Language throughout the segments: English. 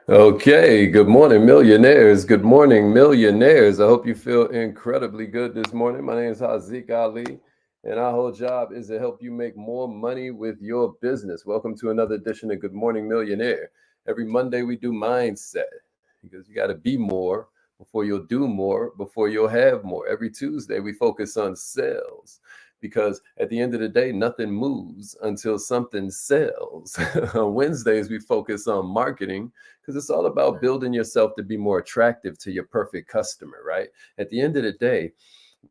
Okay, good morning, millionaires. Good morning, millionaires. I hope you feel incredibly good this morning. My name is Haziq Ali, and our whole job is to help you make more money with your business. Welcome to another edition of Good Morning Millionaire. Every Monday, we do mindset because you got to be more before you'll do more, before you'll have more. Every Tuesday, we focus on sales because at the end of the day, nothing moves until something sells. On Wednesdays, we focus on marketing because it's all about building yourself to be more attractive to your perfect customer, right? At the end of the day,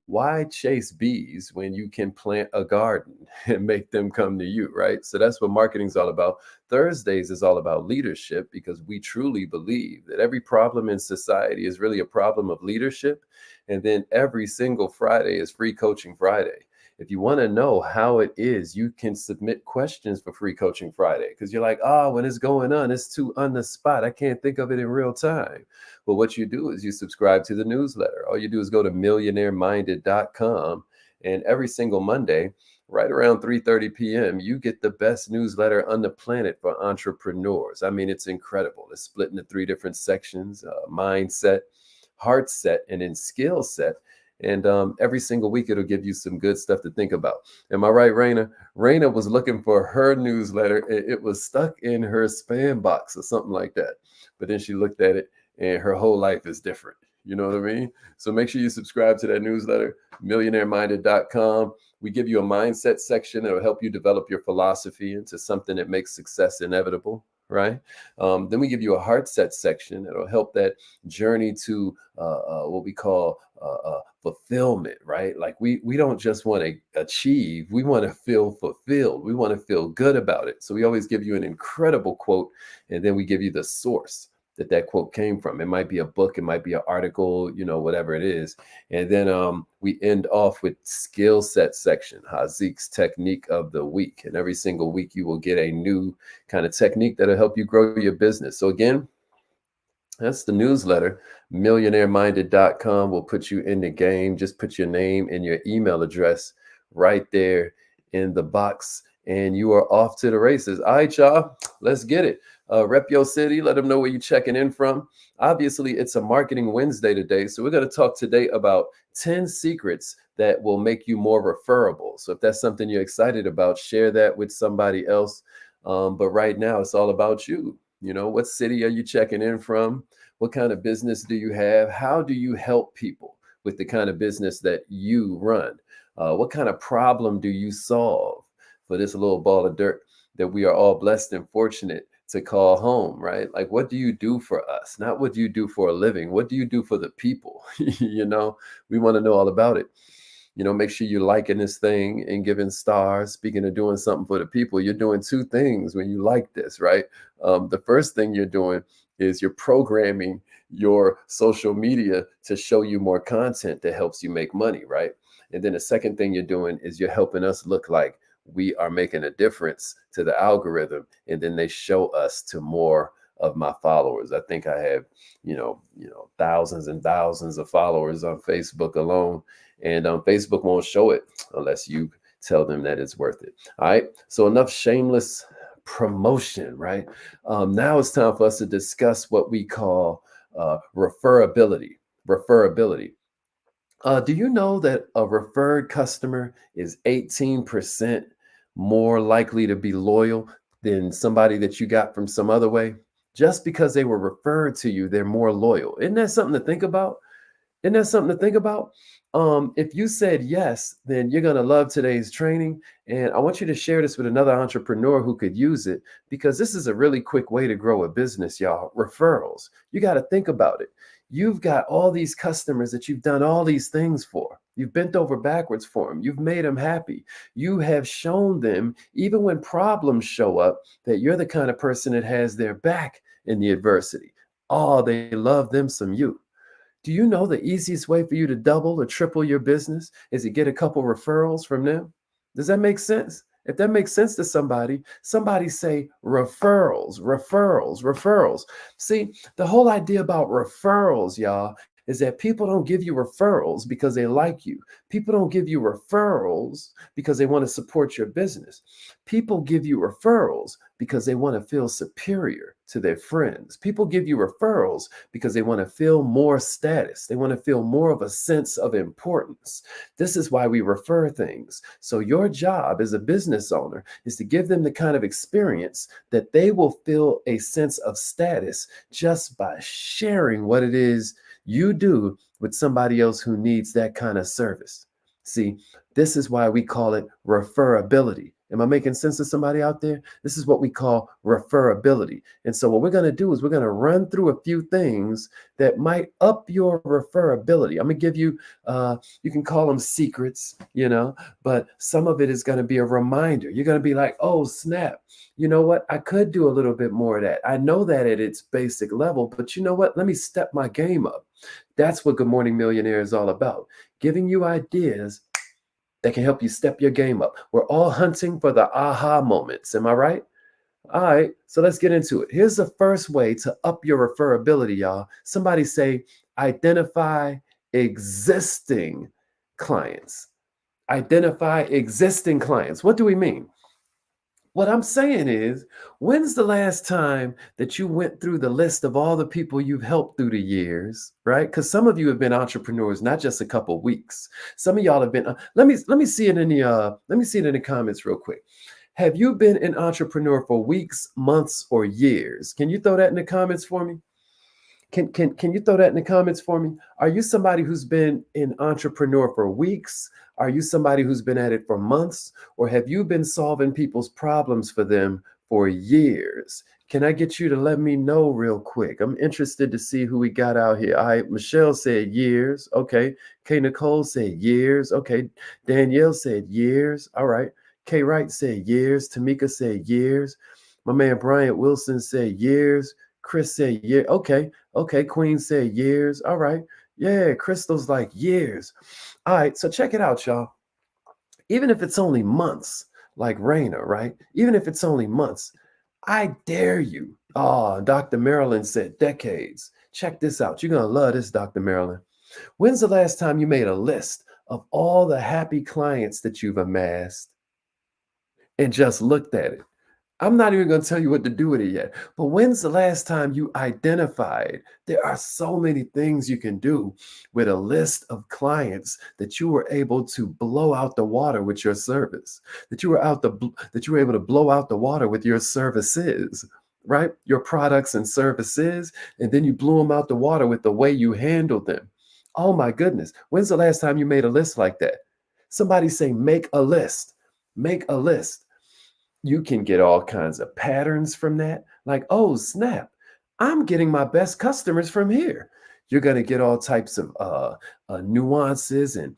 why chase bees when you can plant a garden and make them come to you, right? So that's what marketing's all about. Thursdays is all about leadership because we truly believe that every problem in society is really a problem of leadership. And then every single Friday is Free Coaching Friday. If you want to know how it is, you can submit questions for Free Coaching Friday because you're like, when it's going on, it's too on the spot. I can't think of it in real time. But what you do is you subscribe to the newsletter. All you do is go to millionaireminded.com, and every single Monday, right around 3:30 p.m., you get the best newsletter on the planet for entrepreneurs. I mean, it's incredible. It's split into three different sections: mindset, heart set, and then skill set. And every single week, it'll give you some good stuff to think about. Am I right, Raina? Raina was looking for her newsletter. It was stuck in her spam box or something like that. But then she looked at it and her whole life is different. You know what I mean? So make sure you subscribe to that newsletter, millionaireminded.com. We give you a mindset section that will help you develop your philosophy into something that makes success inevitable, right? Then we give you a heart set section that will help that journey to what we call fulfillment, right? Like we don't just want to achieve, we want to feel fulfilled. We want to feel good about it. So we always give you an incredible quote, and then we give you the source that quote came from. It might be a book, it might be an article, whatever it is. And then we end off with skill set section, Haziq's technique of the week. And every single week you will get a new kind of technique that'll help you grow your business. So again, that's the newsletter. Millionaireminded.com will put you in the game. Just put your name and your email address right there in the box, and you are off to the races. All right, y'all, let's get it. Rep your city. Let them know where you're checking in from. Obviously, it's a Marketing Wednesday today, so we're going to talk today about 10 secrets that will make you more referable. So if that's something you're excited about, share that with somebody else. But right now, it's all about you. What city are you checking in from? What kind of business do you have? How do you help people with the kind of business that you run? What kind of problem do you solve for this little ball of dirt that we are all blessed and fortunate to call home, right? Like, what do you do for us? Not what do you do for a living? What do you do for the people? We want to know all about it. Make sure you're liking this thing and giving stars. Speaking of doing something for the people, you're doing two things when you like this, right? The first thing you're doing is you're programming your social media to show you more content that helps you make money, right? And then the second thing you're doing is you're helping us look like we are making a difference to the algorithm, and then they show us to more of my followers. I think I have, thousands and thousands of followers on Facebook alone, and Facebook won't show it unless you tell them that it's worth it. All right. So enough shameless promotion, right? Now it's time for us to discuss what we call referability. Referability. Do you know that a referred customer is 18% more likely to be loyal than somebody that you got from some other way? Just because they were referred to you, they're more loyal. Isn't that something to think about? Isn't that something to think about? If you said yes, then you're going to love today's training. And I want you to share this with another entrepreneur who could use it, because this is a really quick way to grow a business, y'all. Referrals. You got to think about it. You've got all these customers that you've done all these things for. You've bent over backwards for them. You've made them happy. You have shown them, even when problems show up, that you're the kind of person that has their back in the adversity. Oh, they love them some you. Do you know the easiest way for you to double or triple your business is to get a couple referrals from them? Does that make sense? If that makes sense to somebody, somebody say referrals, referrals, referrals. See, the whole idea about referrals, y'all, is that people don't give you referrals because they like you. People don't give you referrals because they want to support your business. People give you referrals because they want to feel superior to their friends. People give you referrals because they want to feel more status. They want to feel more of a sense of importance. This is why we refer things. So your job as a business owner is to give them the kind of experience that they will feel a sense of status just by sharing what it is you do with somebody else who needs that kind of service. See, this is why we call it referability. Am I making sense to somebody out there? This is what we call referability. And so what we're going to do is we're going to run through a few things that might up your referability. I'm going to give you, you can call them secrets, but some of it is going to be a reminder. You're going to be like, oh, snap. You know what? I could do a little bit more of that. I know that at its basic level, but you know what? Let me step my game up. That's what Good Morning Millionaire is all about. Giving you ideas that can help you step your game up. We're all hunting for the aha moments. Am I right? All right, so let's get into it. Here's the first way to up your referability, y'all. Somebody say, identify existing clients. Identify existing clients. What do we mean? What I'm saying is, when's the last time that you went through the list of all the people you've helped through the years, right? Because some of you have been entrepreneurs, not just a couple of weeks. Some of y'all have been. Let me see it in the comments real quick. Have you been an entrepreneur for weeks, months, or years? Can you throw that in the comments for me? Can you throw that in the comments for me? Are you somebody who's been an entrepreneur for weeks? Are you somebody who's been at it for months? Or have you been solving people's problems for them for years? Can I get you to let me know real quick? I'm interested to see who we got out here. All right, Michelle said years. Okay. K. Nicole said years. Okay. Danielle said years. All right. K. Wright said years. Tamika said years. My man Bryant Wilson said years. Chris said yeah. Okay. Queen said years. All right. Yeah. Crystal's like years. All right. So check it out, y'all. Even if it's only months, like Raina, right? Even if it's only months, I dare you. Oh, Dr. Marilyn said decades. Check this out. You're going to love this, Dr. Marilyn. When's the last time you made a list of all the happy clients that you've amassed and just looked at it? I'm not even going to tell you what to do with it yet. But when's the last time you identified? There are so many things you can do with a list of clients that you were able to blow out the water with your service, that you were able to blow out the water with your services, right? Your products and services, and then you blew them out the water with the way you handled them. Oh my goodness. When's the last time you made a list like that? Somebody say, make a list. Make a list. You can get all kinds of patterns from that. Like, oh, snap, I'm getting my best customers from here. You're going to get all types of nuances and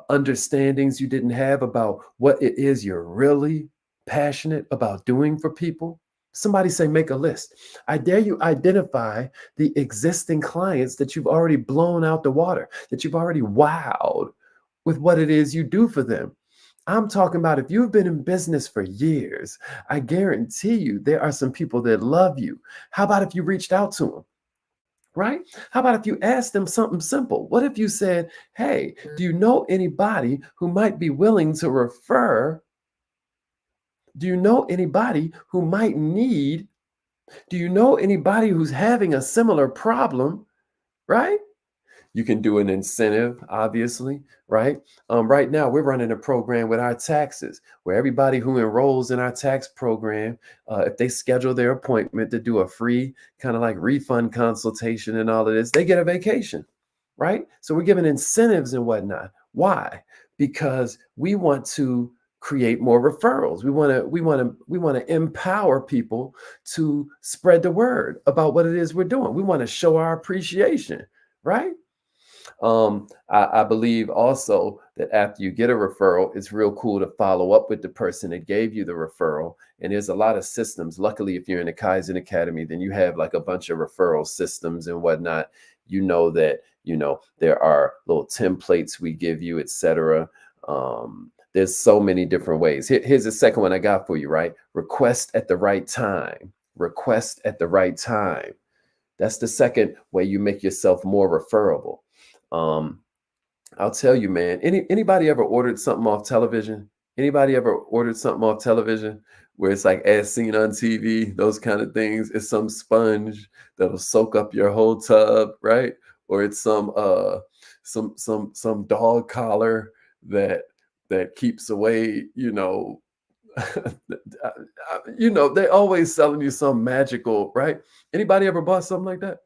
understandings you didn't have about what it is you're really passionate about doing for people. Somebody say, make a list. I dare you identify the existing clients that you've already blown out the water, that you've already wowed with what it is you do for them. I'm talking about if you've been in business for years, I guarantee you there are some people that love you. How about if you reached out to them, right? How about if you asked them something simple? What if you said, hey, do you know anybody who might be willing to refer? Do you know anybody who might need? Do you know anybody who's having a similar problem, right? You can do an incentive, obviously, right? Right now, we're running a program with our taxes where everybody who enrolls in our tax program, if they schedule their appointment to do a free kind of like refund consultation and all of this, they get a vacation, right? So we're giving incentives and whatnot. Why? Because we want to create more referrals. We want to empower people to spread the word about what it is we're doing. We want to show our appreciation, right? I believe also that after you get a referral, it's real cool to follow up with the person that gave you the referral. And there's a lot of systems. Luckily, if you're in the Kaizen Academy, then you have like a bunch of referral systems and whatnot. You know that, there are little templates we give you, etc. There's so many different ways. Here's the second one I got for you, right? Request at the right time. Request at the right time. That's the second way you make yourself more referable. I'll tell you, man, anybody ever ordered something off television? Anybody ever ordered something off television where it's like as seen on TV, those kind of things. It's some sponge that'll soak up your whole tub, right? Or it's some dog collar that keeps away, they always selling you some magical, right? Anybody ever bought something like that?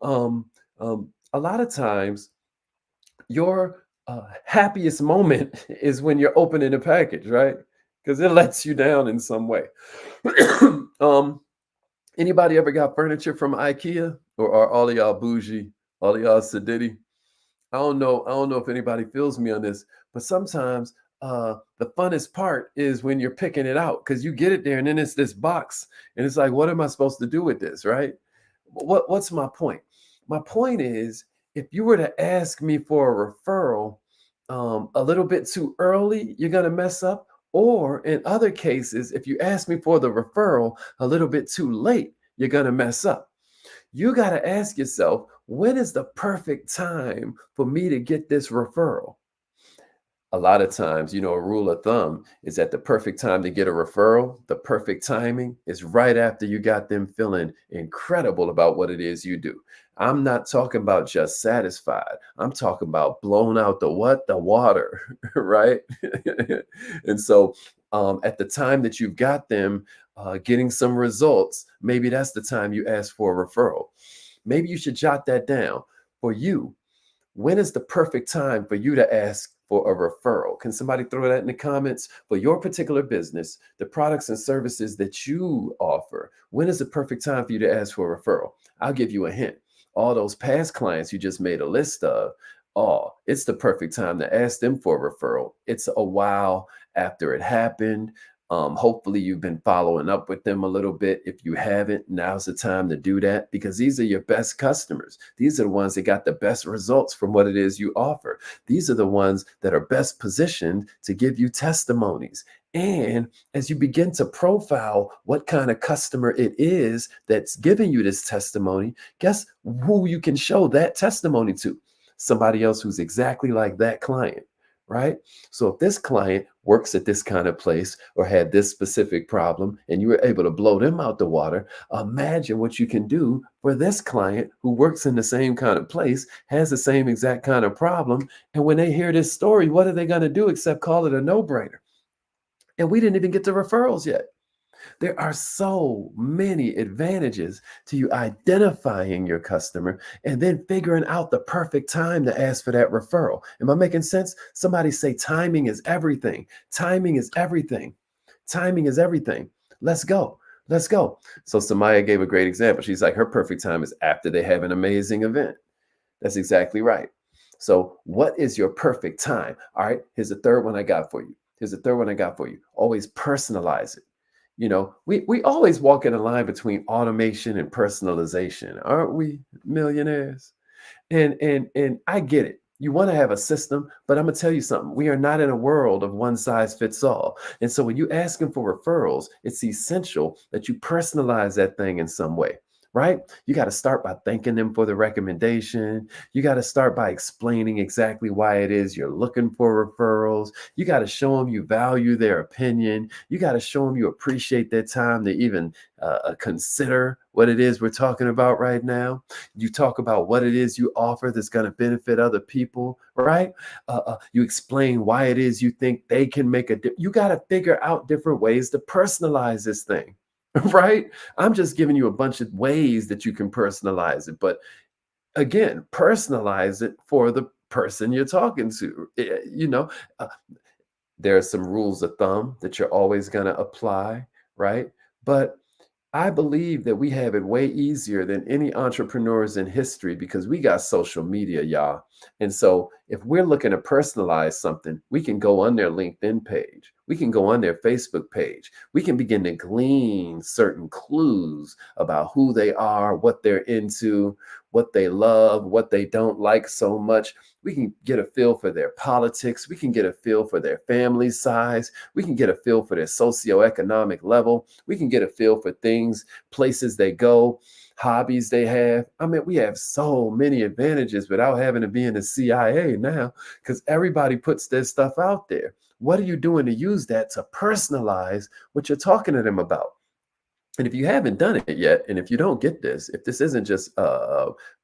Um, a lot of times your happiest moment is when you're opening a package, right? Because it lets you down in some way. um, Anybody ever got furniture from IKEA, or are all of y'all bougie? All of y'all sedity? I don't know if anybody feels me on this, but sometimes the funnest part is when you're picking it out, because you get it there and then it's this box and it's like, what am I supposed to do with this, right? What's my point? My point is, if you were to ask me for a referral a little bit too early, you're gonna mess up. Or in other cases, if you ask me for the referral a little bit too late, you're gonna mess up. You got to ask yourself, when is the perfect time for me to get this referral? A lot of times, a rule of thumb is that the perfect time to get a referral, the perfect timing is right after you got them feeling incredible about what it is you do. I'm not talking about just satisfied. I'm talking about blown out the what? The water, right? And so at the time that you've got them getting some results, maybe that's the time you ask for a referral. Maybe you should jot that down for you. When is the perfect time for you to ask for a referral? Can somebody throw that in the comments? For your particular business, the products and services that you offer, when is the perfect time for you to ask for a referral? I'll give you a hint. All those past clients you just made a list of, oh, it's the perfect time to ask them for a referral. It's a while after it happened. Hopefully, you've been following up with them a little bit. If you haven't, now's the time to do that, because these are your best customers. These are the ones that got the best results from what it is you offer. These are the ones that are best positioned to give you testimonies. And as you begin to profile what kind of customer it is that's giving you this testimony, guess who you can show that testimony to? Somebody else who's exactly like that client, right? So if this client works at this kind of place or had this specific problem and you were able to blow them out the water, imagine what you can do for this client who works in the same kind of place, has the same exact kind of problem. And when they hear this story, what are they going to do except call it a no-brainer? And we didn't even get the referrals yet. There are so many advantages to you identifying your customer and then figuring out the perfect time to ask for that referral. Am I making sense? Somebody say timing is everything. Timing is everything. Timing is everything. Let's go. Let's go. So Samaya gave a great example. She's like, her perfect time is after they have an amazing event. That's exactly right. So what is your perfect time? All right, here's the third one I got for you. Here's the third one I got for you. Always personalize it. We always walk in a line between automation and personalization, aren't we, millionaires? And I get it. You want to have a system, but I'm gonna tell you something. We are not in a world of one size fits all. And so when you ask them for referrals, it's essential that you personalize that thing in some way, right? You got to start by thanking them for the recommendation. You got to start by explaining exactly why it is you're looking for referrals. You got to show them you value their opinion. You got to show them you appreciate their time to even consider what it is we're talking about right now. You talk about what it is you offer that's going to benefit other people, right? You explain why it is you think they can make you got to figure out different ways to personalize this thing. Right? I'm just giving you a bunch of ways that you can personalize it. But again, personalize it for the person you're talking to. Uh, there are some rules of thumb that you're always going to apply, right? But I believe that we have it way easier than any entrepreneurs in history because we got social media, y'all. And so if we're looking to personalize something, we can go on their LinkedIn page. We can go on their Facebook page. We can begin to glean certain clues about who they are, what they're into, what they love, what they don't like so much. We can get a feel for their politics. We can get a feel for their family size. We can get a feel for their socioeconomic level. We can get a feel for things, places they go, hobbies they have. I mean, we have so many advantages without having to be in the CIA now because everybody puts their stuff out there. What are you doing to use that to personalize what you're talking to them about? And if you haven't done it yet, and if you don't get this, if this isn't just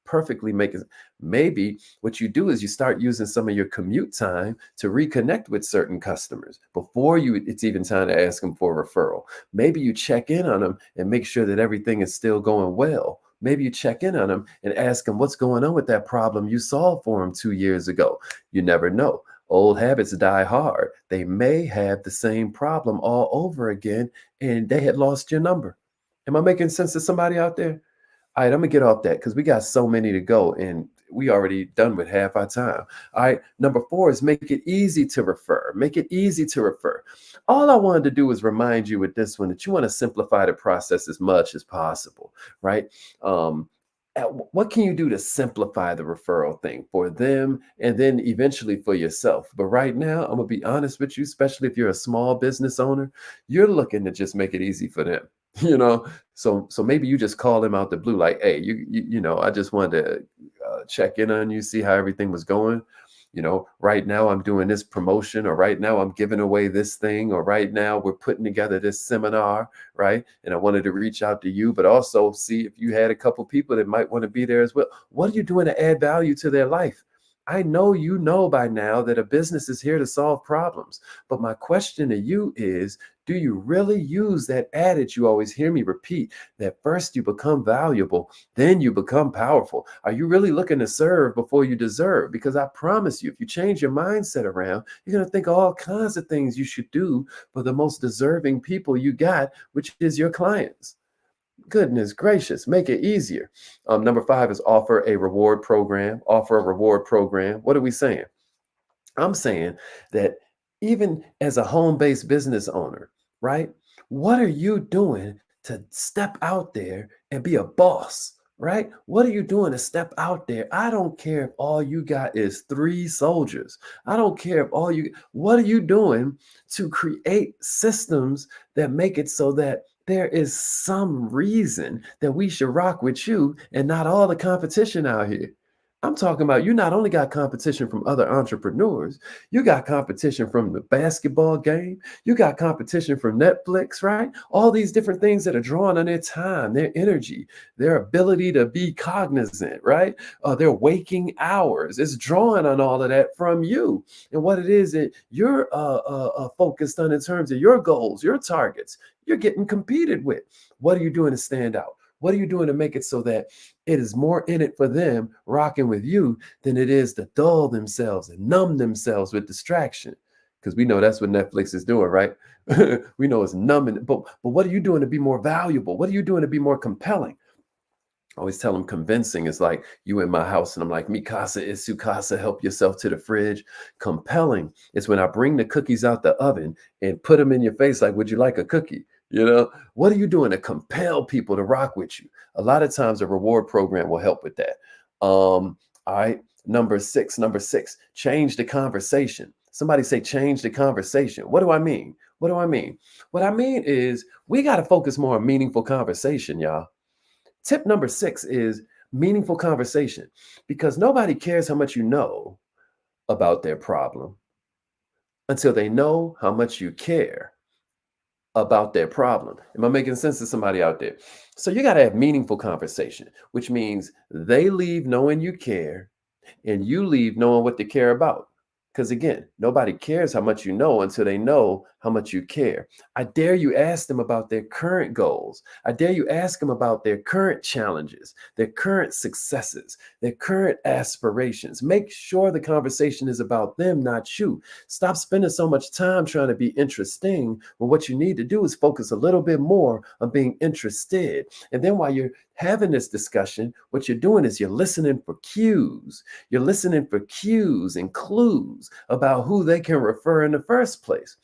perfectly making, maybe what you do is you start using some of your commute time to reconnect with certain customers before it's even time to ask them for a referral. Maybe you check in on them and make sure that everything is still going well. Maybe you check in on them and ask them what's going on with that problem you solved for them 2 years ago. You never know. Old habits die hard. They may have the same problem all over again, and they had lost your number. Am I making sense to somebody out there? All right, I'm gonna get off that because we got so many to go and we already done with half our time. All right, number 4 is make it easy to refer. Make it easy to refer. All I wanted to do is remind you with this one that you want to simplify the process as much as possible, right? Um, what can you do to simplify the referral thing for them and then eventually for yourself? But right now, I'm gonna be honest with you, especially if you're a small business owner, you're looking to just make it easy for them. You know, so maybe you just call them out the blue, like, hey, I just wanted to check in on you, see how everything was going. Right now I'm doing this promotion, or right now I'm giving away this thing, or right now we're putting together this seminar, right? And I wanted to reach out to you, but also see if you had a couple people that might want to be there as well. What are you doing to add value to their life? I know you know by now that a business is here to solve problems, but my question to you is, do you really use that adage you always hear me repeat, that first you become valuable, then you become powerful? Are you really looking to serve before you deserve? Because I promise you, if you change your mindset around, you're going to think of all kinds of things you should do for the most deserving people you got, which is your clients. Goodness gracious, make it easier. Number 5 is offer a reward program. Offer a reward program. What are we saying? I'm saying that even as a home-based business owner, right? What are you doing to step out there and be a boss, right? What are you doing to step out there? I don't care if all you got is 3 soldiers. I don't care if what are you doing to create systems that make it so that there is some reason that we should rock with you and not all the competition out here? I'm talking about, you not only got competition from other entrepreneurs, you got competition from the basketball game, you got competition from Netflix, right? All these different things that are drawing on their time, their energy, their ability to be cognizant, right? Their waking hours. It's drawing on all of that from you. And what it is that you're focused on in terms of your goals, your targets, you're getting competed with. What are you doing to stand out? What are you doing to make it so that it is more in it for them rocking with you than it is to dull themselves and numb themselves with distraction? Because we know that's what Netflix is doing, right? We know it's numbing. But what are you doing to be more valuable? What are you doing to be more compelling? I always tell them convincing is like you in my house, and I'm like, mi casa is su casa, help yourself to the fridge. Compelling is when I bring the cookies out the oven and put them in your face, like, would you like a cookie? What are you doing to compel people to rock with you? A lot of times a reward program will help with that. All right, number six, change the conversation. Somebody say change the conversation. What do I mean? What do I mean? What I mean is we got to focus more on meaningful conversation, y'all. Tip number 6 is meaningful conversation, because nobody cares how much you know about their problem until they know how much you care about their problem. Am I making sense to somebody out there? So you got to have meaningful conversation, which means they leave knowing you care and you leave knowing what they care about. Because again, nobody cares how much you know until they know how much you care. I dare you ask them about their current goals. I dare you ask them about their current challenges, their current successes, their current aspirations. Make sure the conversation is about them, not you. Stop spending so much time trying to be interesting when what you need to do is focus a little bit more on being interested. And then while you're having this discussion, what you're doing is you're listening for cues. You're listening for cues and clues about who they can refer in the first place.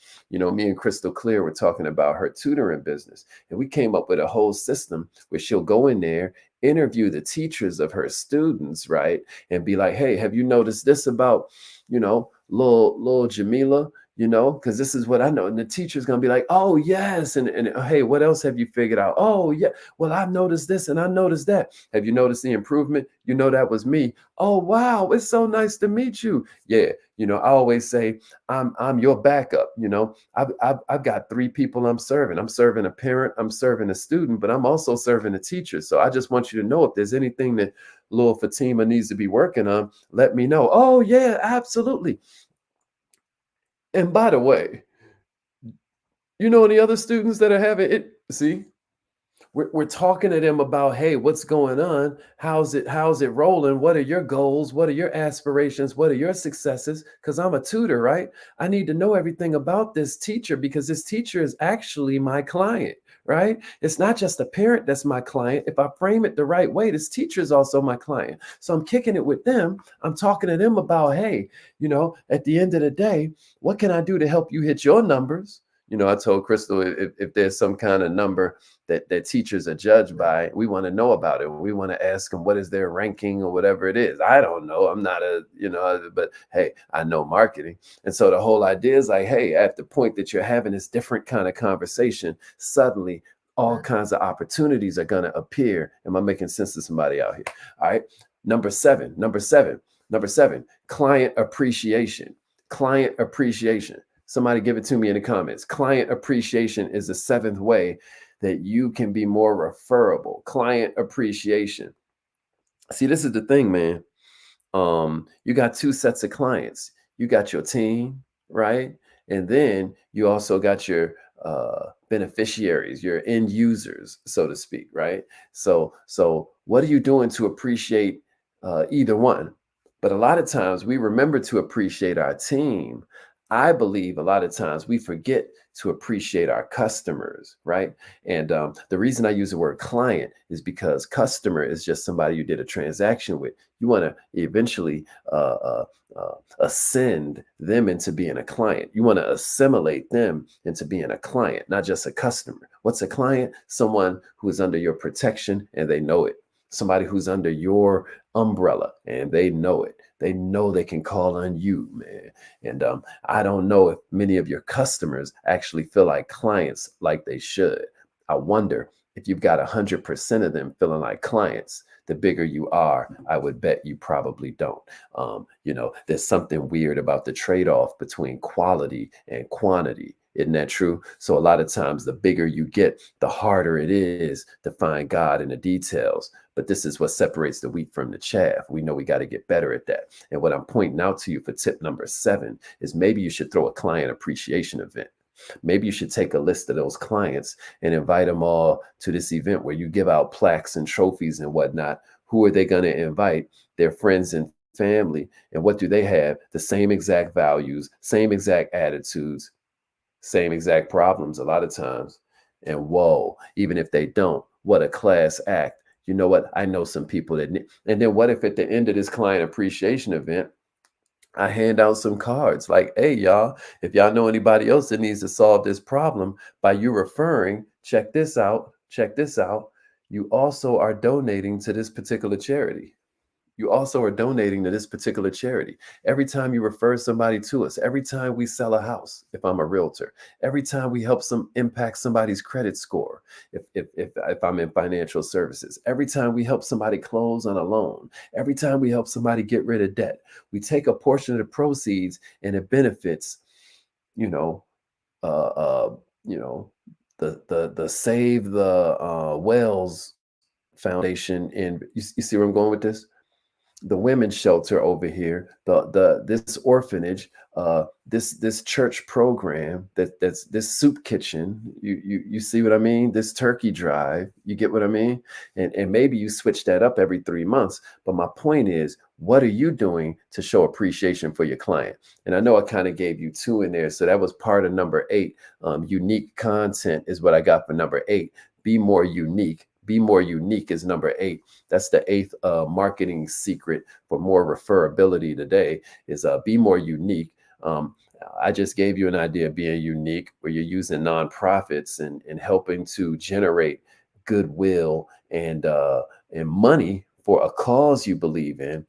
Me and Crystal Clear were talking about her tutoring business, and we came up with a whole system where she'll go in there, interview the teachers of her students, right? And be like, hey, have you noticed this about, little Jamila? because this is what I know. And the teacher's going to be like, oh, yes. And hey, what else have you figured out? Oh, yeah. Well, I've noticed this and I noticed that. Have you noticed the improvement? That was me. Oh, wow. It's so nice to meet you. Yeah. I always say I'm your backup. I've got three people I'm serving. I'm serving a parent, I'm serving a student, but I'm also serving a teacher. So I just want you to know if there's anything that little Fatima needs to be working on, let me know. Oh, yeah, absolutely. And by the way, any other students that are having it? See, we're talking to them about, hey, what's going on? How's it rolling? What are your goals? What are your aspirations? What are your successes? Because I'm a tutor, right? I need to know everything about this teacher because this teacher is actually my client, right? It's not just a parent that's my client. If I frame it the right way, this teacher is also my client. So I'm kicking it with them. I'm talking to them about, hey, at the end of the day, what can I do to help you hit your numbers? I told Crystal, if there's some kind of number that teachers are judged by, we want to know about it. We want to ask them what is their ranking or whatever it is. I don't know. I'm not but hey, I know marketing. And so the whole idea is like, hey, at the point that you're having this different kind of conversation, suddenly all kinds of opportunities are going to appear. Am I making sense to somebody out here? All right. Number seven, client appreciation. Client appreciation. Somebody give it to me in the comments. Client appreciation is the seventh way that you can be more referable. Client appreciation. See, this is the thing, man. You got two sets of clients. You got your team, right? And then you also got your beneficiaries, your end users, so to speak, right? So what are you doing to appreciate either one? But a lot of times we remember to appreciate our team. I believe a lot of times we forget to appreciate our customers, right? And the reason I use the word client is because customer is just somebody you did a transaction with. You want to eventually ascend them into being a client. You want to assimilate them into being a client, not just a customer. What's a client? Someone who is under your protection and they know it. Somebody who's under your umbrella and they know it. They know they can call on you, man. And I don't know if many of your customers actually feel like clients like they should. I wonder if you've got 100% of them feeling like clients. The bigger you are, I would bet you probably don't. There's something weird about the trade-off between quality and quantity. Isn't that true? So a lot of times, the bigger you get, the harder it is to find God in the details. But this is what separates the wheat from the chaff. We know we got to get better at that. And what I'm pointing out to you for tip number 7 is maybe you should throw a client appreciation event. Maybe you should take a list of those clients and invite them all to this event where you give out plaques and trophies and whatnot. Who are they going to invite? Their friends and family. And what do they have? The same exact values, same exact attitudes, same exact problems a lot of times. And whoa, even if they don't, what a class act. You know what? I know some people that need. And then what if at the end of this client appreciation event, I hand out some cards like, hey, y'all, if y'all know anybody else that needs to solve this problem by you referring, check this out, check this out. You also are donating to this particular charity. You also are donating to this particular charity. Every time you refer somebody to us, every time we sell a house, if I'm a realtor, every time we help some impact somebody's credit score, if I'm in financial services, every time we help somebody close on a loan, every time we help somebody get rid of debt, we take a portion of the proceeds and it benefits, you know, uh, uh, you know, the Save the Whales Foundation. And you see where I'm going with this? The women's shelter over here, this orphanage, this church program, that's this soup kitchen. You see what I mean? This turkey drive. You get what I mean? And maybe you switch that up every 3 months. But my point is, what are you doing to show appreciation for your client? And I know I kind of gave you 2 in there, so that was part of number 8. Unique content is what I got for number 8. Be more unique. Be more unique is number 8. That's the 8th marketing secret for more referability today is be more unique. I just gave you an idea of being unique where you're using nonprofits and helping to generate goodwill and money for a cause you believe in.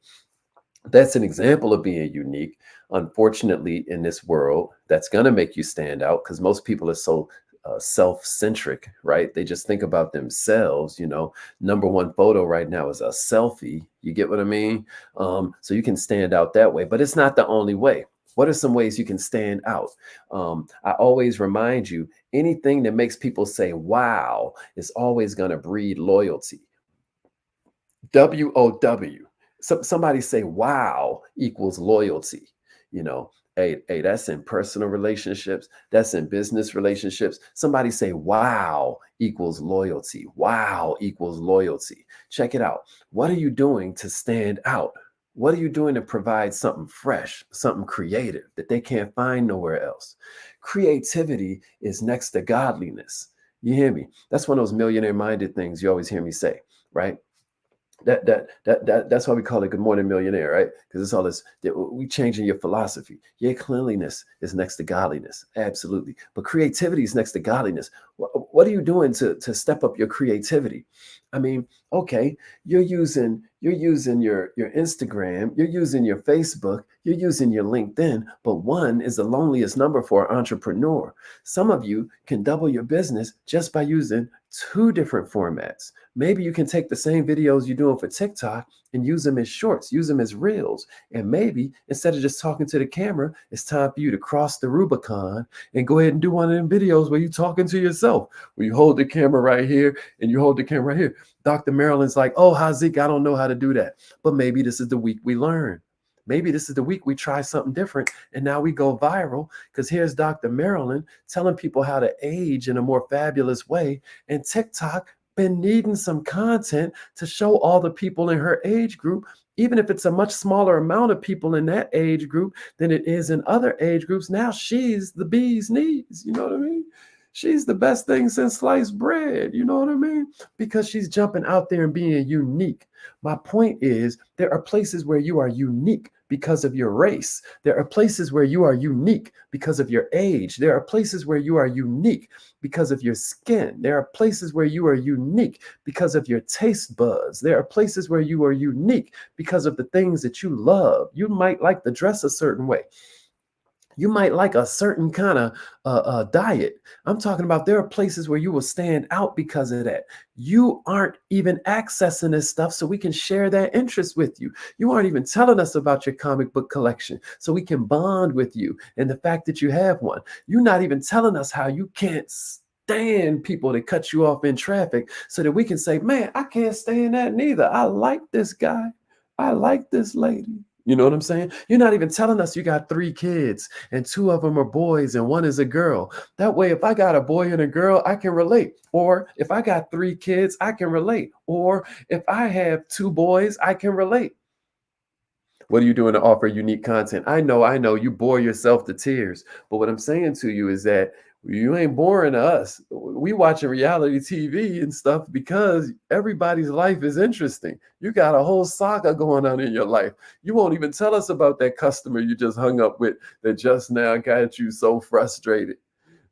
That's an example of being unique. Unfortunately, in this world, that's going to make you stand out because most people are so self-centric, right? They just think about themselves. Number one photo right now is a selfie. You get what I mean? So you can stand out that way, but it's not the only way. What are some ways you can stand out? I always remind you, anything that makes people say wow is always going to breed loyalty. WOW. Somebody say wow equals loyalty. Hey, that's in personal relationships, that's in business relationships. Somebody say wow equals loyalty. Wow equals loyalty. Check it out. What are you doing to stand out? What are you doing to provide something fresh, something creative that they can't find nowhere else? Creativity is next to godliness. You hear me? That's one of those millionaire minded things you always hear me say, right? That's why we call it Good Morning Millionaire, right? Because it's all this that we changing your philosophy. Yeah, cleanliness is next to godliness, absolutely, but creativity is next to godliness. What are you doing to step up your creativity? I mean, okay, you're using your Instagram, you're using your Facebook, you're using your LinkedIn, but one is the loneliest number for an entrepreneur. Some of you can double your business just by using two different formats. Maybe you can take the same videos you're doing for TikTok and use them as shorts, use them as reels. And maybe instead of just talking to the camera, it's time for you to cross the Rubicon and go ahead and do one of them videos where you're talking to yourself, where you hold the camera right here and you hold the camera right here. Dr. Marilyn's like, oh, hi, Zeke, I don't know how to do that. But maybe this is the week we learn. Maybe this is the week we try something different and now we go viral because here's Dr. Marilyn telling people how to age in a more fabulous way. And TikTok been needing some content to show all the people in her age group, even if it's a much smaller amount of people in that age group than it is in other age groups. Now she's the bee's knees. You know what I mean? She's the best thing since sliced bread. You know what I mean? Because she's jumping out there and being unique. My point is, there are places where you are unique because of your race. There are places where you are unique because of your age. There are places where you are unique because of your skin. There are places where you are unique because of your taste buds. There are places where you are unique because of the things that you love. You might like to dress a certain way. You might like a certain kind of diet. I'm talking about there are places where you will stand out because of that. You aren't even accessing this stuff so we can share that interest with you. You aren't even telling us about your comic book collection so we can bond with you and the fact that you have one. You're not even telling us how you can't stand people that cut you off in traffic so that we can say, man, I can't stand that neither. I like this guy. I like this lady. You know what I'm saying? You're not even telling us you got 3 kids and 2 of them are boys and 1 is a girl. That way, if I got a boy and a girl, I can relate. Or if I got 3 kids, I can relate. Or if I have 2 boys, I can relate. What are you doing to offer unique content? I know, you bore yourself to tears. But what I'm saying to you is that you ain't boring us. We watching reality TV and stuff because everybody's life is interesting. You got a whole saga going on in your life. You won't even tell us about that customer you just hung up with that just now got you so frustrated.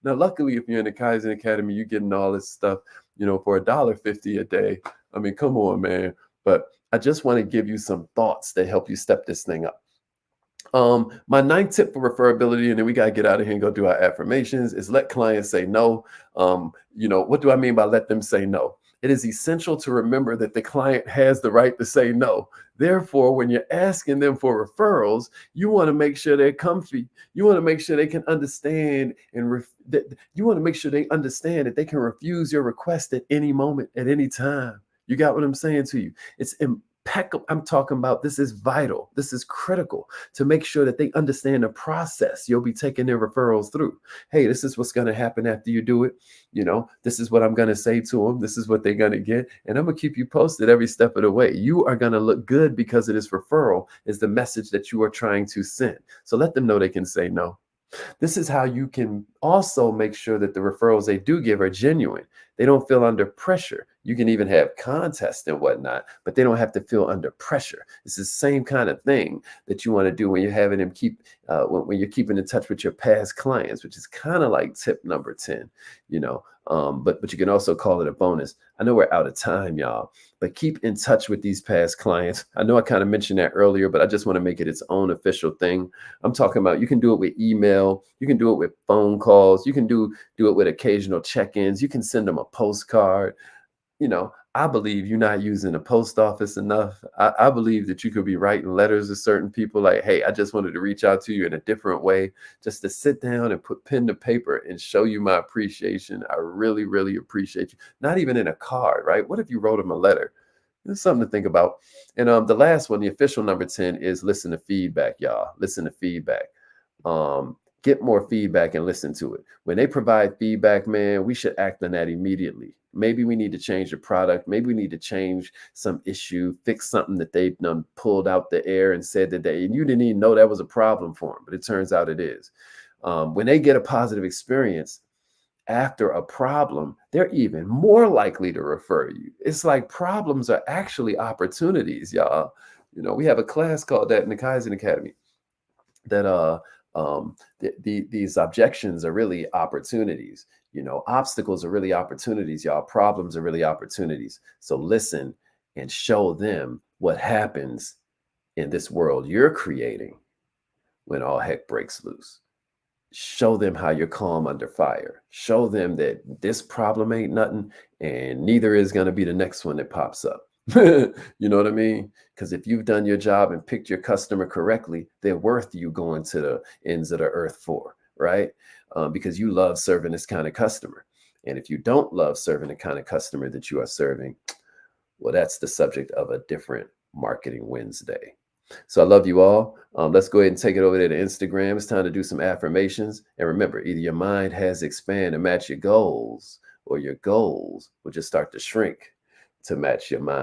Now, luckily, if you're in the Kaizen Academy, you're getting all this stuff, for $1.50 a day. I mean, come on, man. But I just want to give you some thoughts that help you step this thing up. My 9th tip for referability, and then we got to get out of here and go do our affirmations, is let clients say no. What do I mean by let them say no? It is essential to remember that the client has the right to say no. Therefore, when you're asking them for referrals, you want to make sure they're comfy. You want to make sure they can understand you want to make sure they understand that they can refuse your request at any moment, at any time. You got what I'm saying to you? It's impeccable. I'm talking about this is vital. This is critical to make sure that they understand the process you'll be taking their referrals through. Hey, this is what's going to happen after you do it. This is what I'm going to say to them. This is what they're going to get. And I'm going to keep you posted every step of the way. You are going to look good because of this referral is the message that you are trying to send. So let them know they can say no. This is how you can also make sure that the referrals they do give are genuine. They don't feel under pressure. You can even have contests and whatnot, but they don't have to feel under pressure. It's the same kind of thing that you want to do when you're having them keep, when you're keeping in touch with your past clients, which is kind of like tip number 10, you know. But you can also call it a bonus. I know we're out of time, y'all, but keep in touch with these past clients. I know I kind of mentioned that earlier, but I just want to make it its own official thing. I'm talking about you can do it with email, you can do it with phone calls, you can do it with occasional check-ins, you can send them a postcard. I believe you're not using the post office enough. I believe that you could be writing letters to certain people like, hey, I just wanted to reach out to you in a different way, just to sit down and put pen to paper and show you my appreciation. I really, really appreciate you. Not even in a card, right? What if you wrote them a letter? It's something to think about. And the last one, the official number 10 is listen to feedback, y'all. Listen to feedback. Get more feedback and listen to it. When they provide feedback, man, we should act on that immediately. Maybe we need to change the product. Maybe we need to change some issue, fix something that they've done, pulled out the air and said that and you didn't even know that was a problem for them, but it turns out it is. When they get a positive experience after a problem, they're even more likely to refer you. It's like problems are actually opportunities, y'all. We have a class called that in the Kaizen Academy, that these objections are really opportunities. Obstacles are really opportunities, y'all. Problems are really opportunities. So listen and show them what happens in this world you're creating when all heck breaks loose. Show them how you're calm under fire. Show them that this problem ain't nothing, and neither is going to be the next one that pops up. You know what I mean? Because if you've done your job and picked your customer correctly, they're worth you going to the ends of the earth for, right? Because you love serving this kind of customer. And if you don't love serving the kind of customer that you are serving, well, that's the subject of a different Marketing Wednesday. So I love you all. Let's go ahead and take it over there to Instagram. It's time to do some affirmations. And remember, either your mind has expanded to match your goals, or your goals will just start to shrink to match your mind.